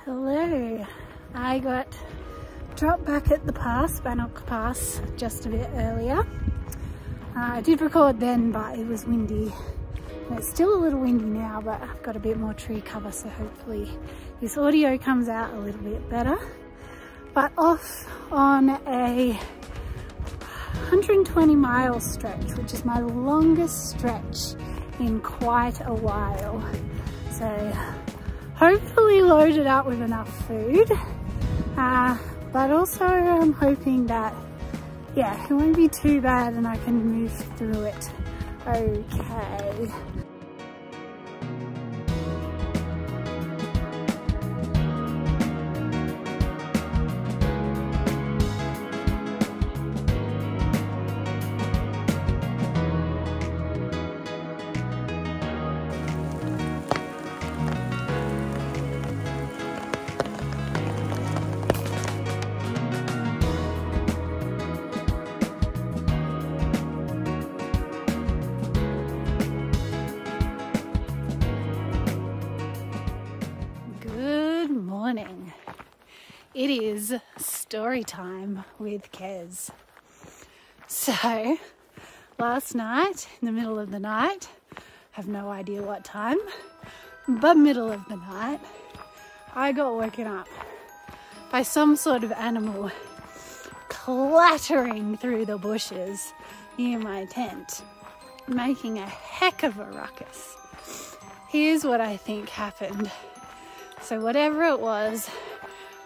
Hello. I got dropped back at the pass, Bannock Pass, just a bit earlier. I did record then, but it was windy. And it's still a little windy now, but I've got a bit more tree cover, so hopefully this audio comes out a little bit better. But off on a 120 mile stretch, which is my longest stretch in quite a while. So hopefully loaded up with enough food, but also I'm hoping that, yeah, it won't be too bad and I can move through it okay. It is story time with Kez. So last night, in the middle of the night, have no idea what time, but middle of the night, I got woken up by some sort of animal clattering through the bushes near my tent, making a heck of a ruckus. Here's what I think happened. So whatever it was,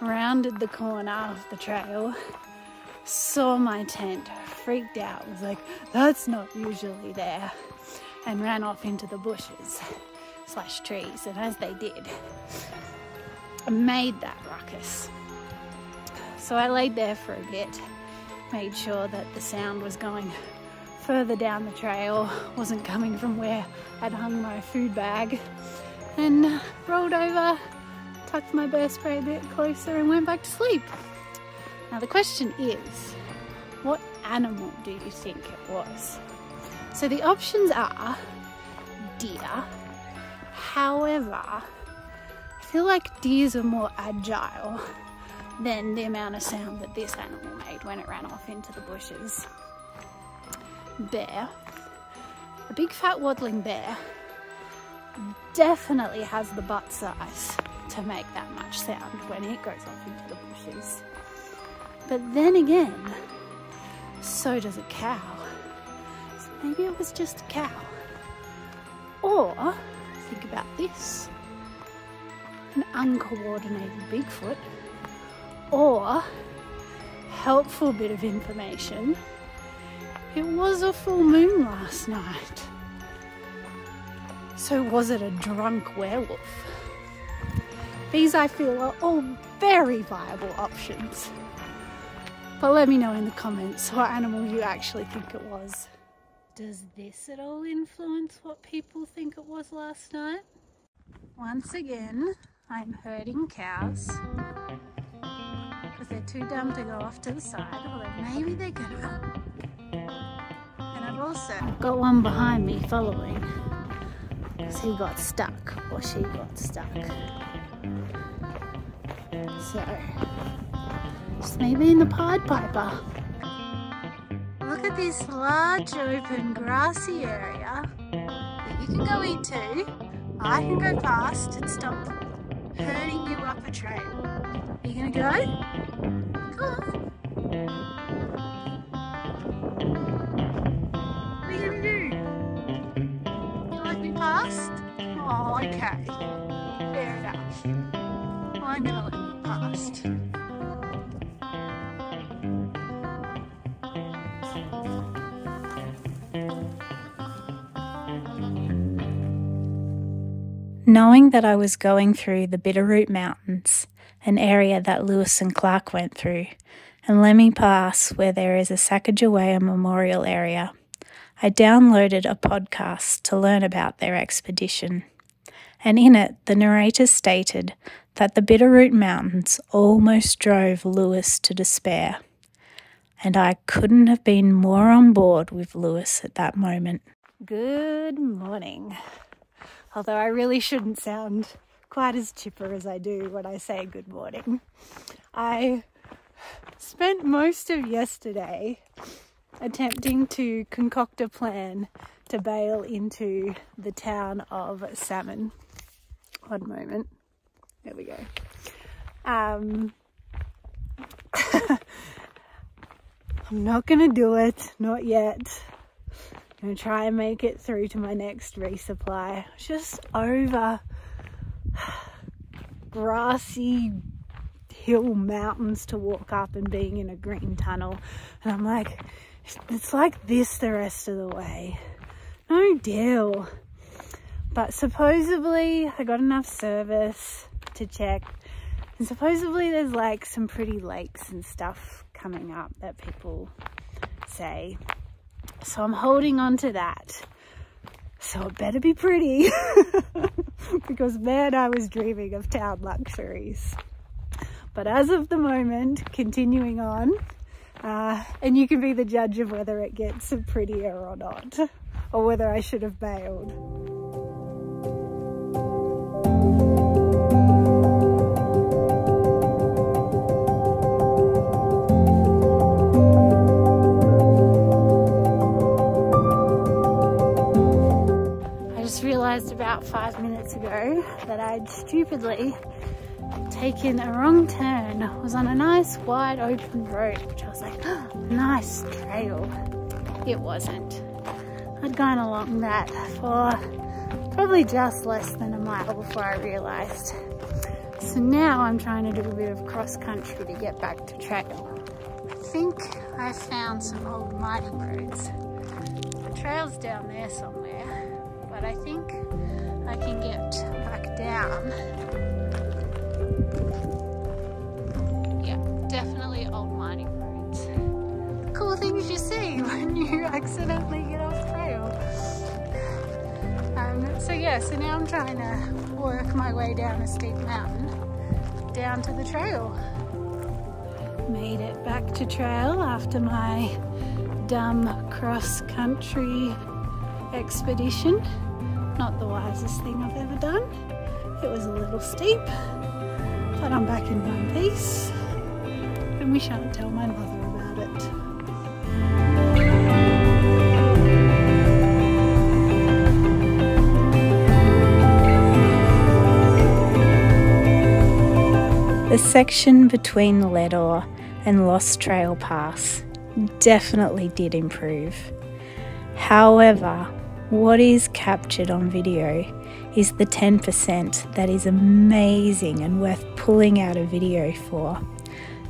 rounded the corner of the trail, saw my tent, freaked out, was like, that's not usually there, and ran off into the bushes / trees. And as they did, made that ruckus. So I laid there for a bit, made sure that the sound was going further down the trail, wasn't coming from where I'd hung my food bag, and rolled over, tucked my bear spray a bit closer and went back to sleep. Now the question is, what animal do you think it was? So the options are deer. However, I feel like deers are more agile than the amount of sound that this animal made when it ran off into the bushes. Bear. A big fat waddling bear definitely has the butt size to make that much sound when it goes off into the bushes. But then again, so does a cow. So maybe it was just a cow. Or, think about this, an uncoordinated Bigfoot. Or, helpful bit of information, it was a full moon last night. So was it a drunk werewolf? These, I feel, are all very viable options. But let me know in the comments what animal you actually think it was. Does this at all influence what people think it was last night? Once again, I'm herding cows because they're too dumb to go off to the side, although maybe they're gonna. And I've also got one behind me following because he got stuck, or she got stuck. So, just maybe in the Pied Piper. Look at this large open grassy area that you can go into. I can go past and stop herding you up a trail. Are you gonna go? Come on. What are you gonna do? You like me past? Oh, okay. Fair enough. Well, I'm gonna let you past. Knowing that I was going through the Bitterroot Mountains, an area that Lewis and Clark went through, and Lemmy Pass, where there is a Sacagawea memorial area, I downloaded a podcast to learn about their expedition. And in it, the narrator stated that the Bitterroot Mountains almost drove Lewis to despair. And I couldn't have been more on board with Lewis at that moment. Good morning. Although I really shouldn't sound quite as chipper as I do when I say good morning. I spent most of yesterday attempting to concoct a plan to bail into the town of Salmon. One moment. There we go. I'm not gonna do it, not yet. I'm gonna try and make it through to my next resupply. Just over grassy hill mountains to walk up and being in a green tunnel. And I'm like, it's like this the rest of the way. No deal. But supposedly I got enough service to check. And supposedly there's like some pretty lakes and stuff coming up that people say. So I'm holding on to that. So it better be pretty. Because man, I was dreaming of town luxuries. But as of the moment, continuing on, and you can be the judge of whether it gets prettier or not, or whether I should have bailed. About 5 minutes ago that I'd stupidly taken a wrong turn. I was on a nice wide open road, which I was like, oh, nice trail. It wasn't. I'd gone along that for probably just less than a mile before I realised. So now I'm trying to do a bit of cross country to get back to trail. I think I found some old mining roads. The trail's down there somewhere. But I think I can get back down. Yeah, definitely old mining roads. Cool things you see when you accidentally get off trail. So now I'm trying to work my way down a steep mountain down to the trail. Made it back to trail after my dumb cross-country expedition. Not the wisest thing I've ever done. It was a little steep, but I'm back in one piece and we shan't tell my mother about it. The section between Ledor and Lost Trail Pass definitely did improve. However, what is captured on video is the 10% that is amazing and worth pulling out a video for,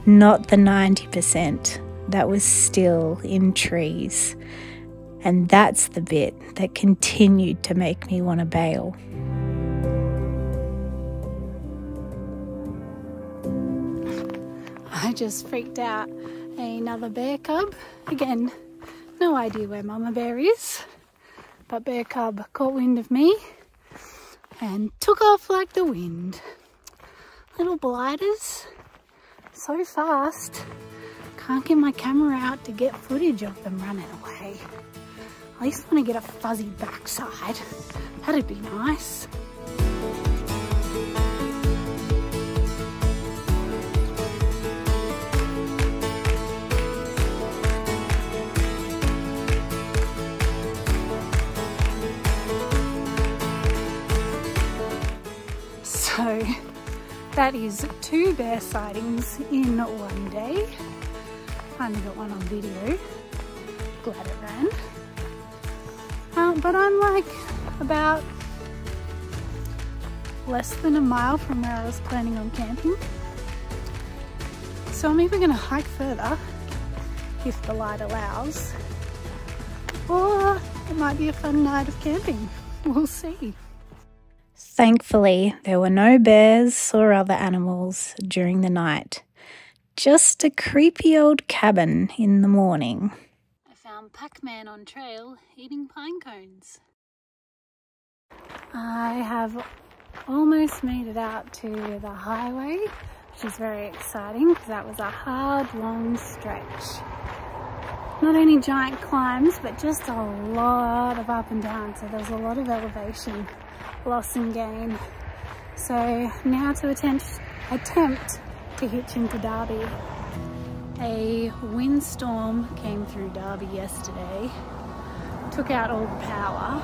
not the 90% that was still in trees. And that's the bit that continued to make me want to bail. I just freaked out another bear cub. Again, no idea where Mama Bear is. But bear cub caught wind of me and took off like the wind. Little blighters, so fast. Can't get my camera out to get footage of them running away. At least want to get a fuzzy backside. That'd be nice. So that is 2 bear sightings in one day. Finally got one on video. Glad it ran. But I'm like about less than a mile from where I was planning on camping. So I'm either going to hike further if the light allows, or it might be a fun night of camping. We'll see. Thankfully, there were no bears or other animals during the night. Just a creepy old cabin in the morning. I found Pac-Man on trail eating pine cones. I have almost made it out to the highway, which is very exciting because that was a hard, long stretch. Not only giant climbs, but just a lot of up and down. So there's a lot of elevation, loss and gain. So now to attempt to hitch into Derby. A windstorm came through Derby yesterday, took out all the power.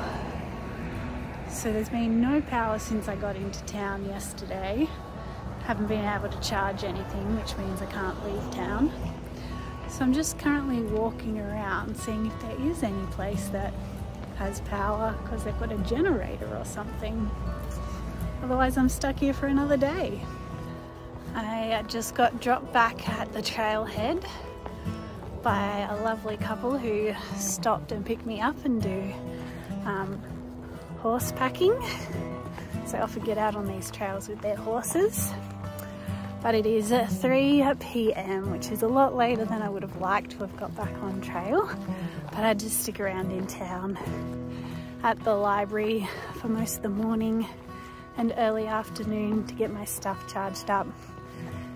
So there's been no power since I got into town yesterday. Haven't been able to charge anything, which means I can't leave town. So I'm just currently walking around seeing if there is any place that has power, because they've got a generator or something. Otherwise I'm stuck here for another day. I just got dropped back at the trailhead by a lovely couple who stopped and picked me up and do horse packing. So I often get out on these trails with their horses. But it is 3 p.m, which is a lot later than I would have liked to have got back on trail. But I just stick around in town at the library for most of the morning and early afternoon to get my stuff charged up,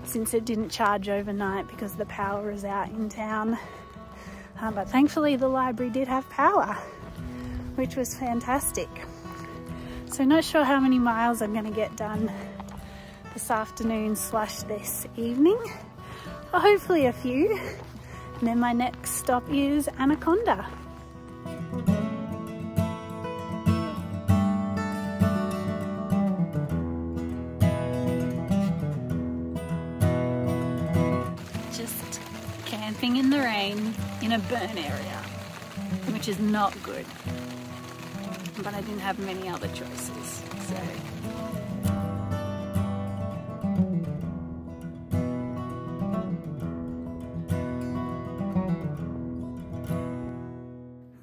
since it didn't charge overnight because the power is out in town. But thankfully the library did have power, which was fantastic. So not sure how many miles I'm going to get done this afternoon / this evening. Well, hopefully a few. And then my next stop is Anaconda. Just camping in the rain in a burn area, which is not good. But I didn't have many other choices, so.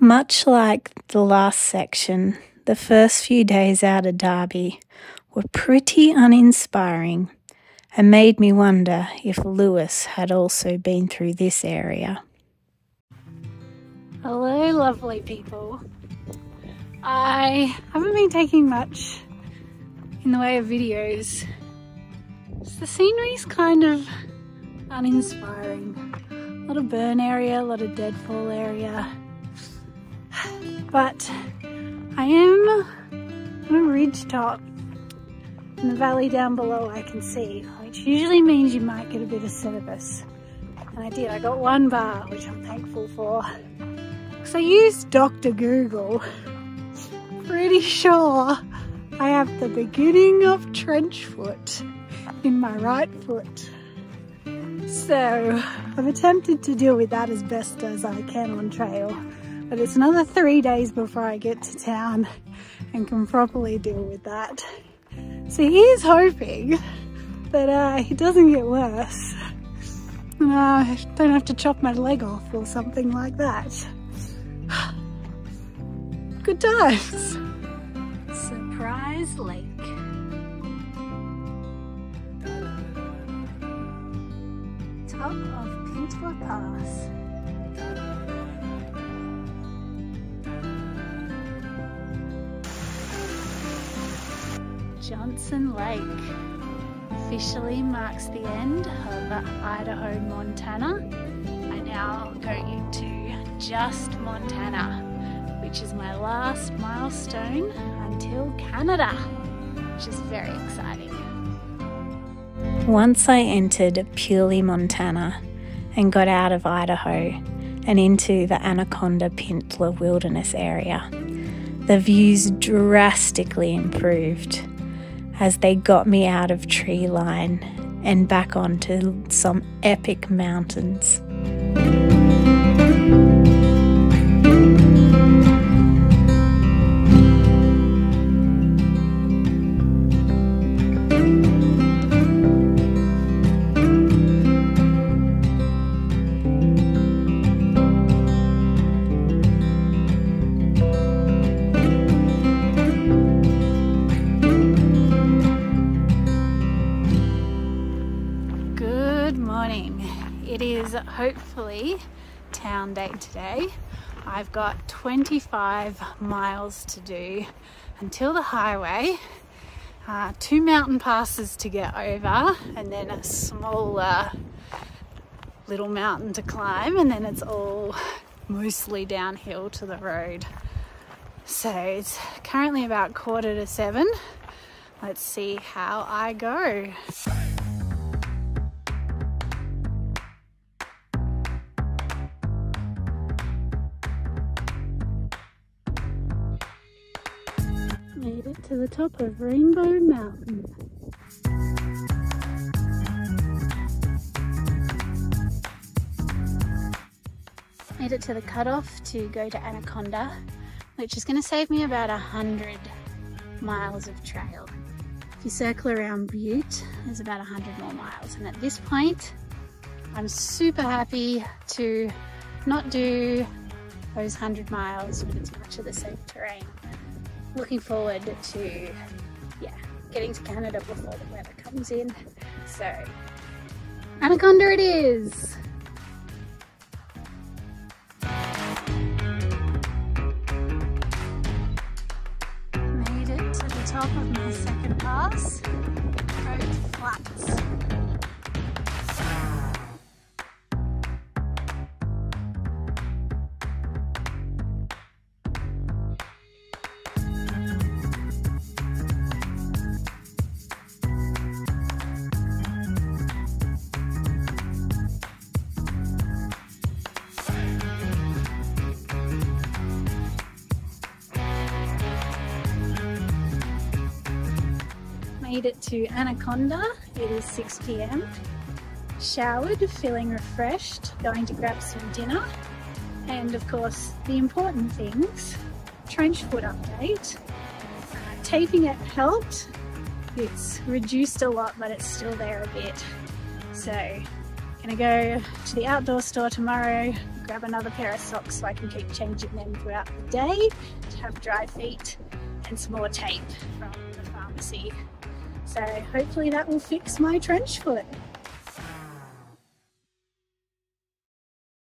Much like the last section, the first few days out of Derby were pretty uninspiring and made me wonder if Lewis had also been through this area. Hello, lovely people. I haven't been taking much in the way of videos. The scenery's kind of uninspiring. A lot of burn area, a lot of deadfall area. But I am on a ridge top. In the valley down below I can see, which usually means you might get a bit of service. And I did, I got 1 bar, which I'm thankful for. Because I used Dr. Google. Pretty sure I have the beginning of trench foot in my right foot. So I've attempted to deal with that as best as I can on trail. But it's another 3 days before I get to town and can properly deal with that. So here's hoping that it doesn't get worse. And I don't have to chop my leg off or something like that. Good times. Surprise Lake. Top of Pintler Pass. Johnson Lake officially marks the end of Idaho, Montana. I now go into just Montana, which is my last milestone until Canada, which is very exciting. Once I entered purely Montana and got out of Idaho and into the Anaconda-Pintler wilderness area, the views drastically improved as they got me out of tree line and back onto some epic mountains. It is hopefully town day today. I've got 25 miles to do until the highway, 2 mountain passes to get over, and then a smaller little mountain to climb, and then it's all mostly downhill to the road. So it's currently about 6:45. let's see how I go. Made it to the top of Rainbow Mountain. Made it to the cutoff to go to Anaconda, which is going to save me about 100 miles of trail. If you circle around Butte, there's about 100 more miles, and at this point I'm super happy to not do those 100 miles when it's much of the same terrain. Looking forward to getting to Canada before the weather comes in. So Anaconda it is. Made it to the top of my second pass, Road Flats. Made it to Anaconda. It is 6 p.m. Showered, feeling refreshed, going to grab some dinner, and of course the important things, trench foot update. Taping it helped. It's reduced a lot, but it's still there a bit. So gonna go to the outdoor store tomorrow, grab another pair of socks so I can keep changing them throughout the day to have dry feet, and some more tape from the pharmacy. So hopefully that will fix my trench foot.